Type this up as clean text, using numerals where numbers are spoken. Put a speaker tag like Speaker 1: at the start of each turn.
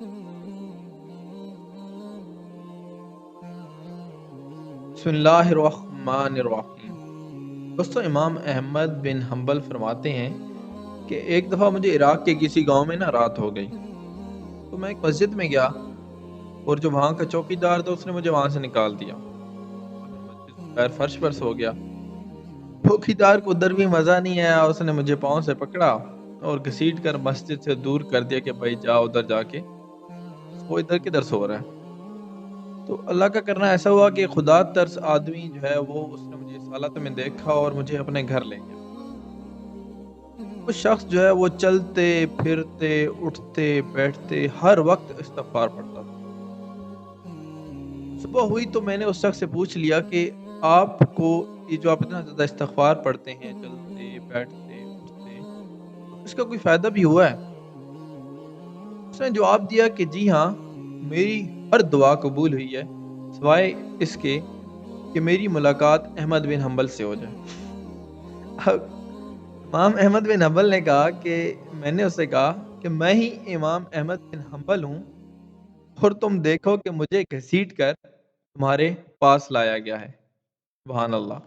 Speaker 1: بسم اللہ الرحمن الرحیم۔ دوستو، امام احمد بن حنبل فرماتے ہیں کہ ایک دفعہ مجھے عراق کے کسی گاؤں میں رات ہو گئی، تو میں ایک مسجد میں گیا، اور جو وہاں کا چوکی دار تھا اس نے مجھے وہاں سے نکال دیا اور میں مسجد کے بغیر فرش پر سو گیا۔ چوکی دار کو ادھر بھی مزہ نہیں آیا، اس نے مجھے پاؤں سے پکڑا اور گھسیٹ کر مسجد سے دور کر دیا کہ بھائی جا ادھر جا کے سو، ادھر کدھر سو رہا ہے۔ تو اللہ کا کرنا ایسا ہوا کہ خدا ترس آدمی جو ہے وہ اس نے مجھے اس حالت میں دیکھا اور مجھے اپنے گھر لے گیا۔ وہ شخص جو ہے وہ چلتے پھرتے اٹھتے بیٹھتے ہر وقت استغفار پڑھتا تھا۔ صبح ہوئی تو میں نے اس شخص سے پوچھ لیا کہ آپ کو یہ جو آپ اتنا زیادہ استغفار پڑھتے ہیں، چلتے بیٹھتے اٹھتے، تو اس کا کوئی فائدہ بھی ہوا ہے؟ اس نے جواب دیا کہ جی ہاں، میری ہر دعا قبول ہوئی ہے، سوائے اس کے کہ میری ملاقات احمد بن حنبل سے ہو جائے۔ اب امام احمد بن حنبل نے کہا کہ میں نے اس سے کہا کہ میں ہی امام احمد بن حنبل ہوں، اور تم دیکھو کہ مجھے گھسیٹ کر تمہارے پاس لایا گیا ہے۔ سبحان اللہ۔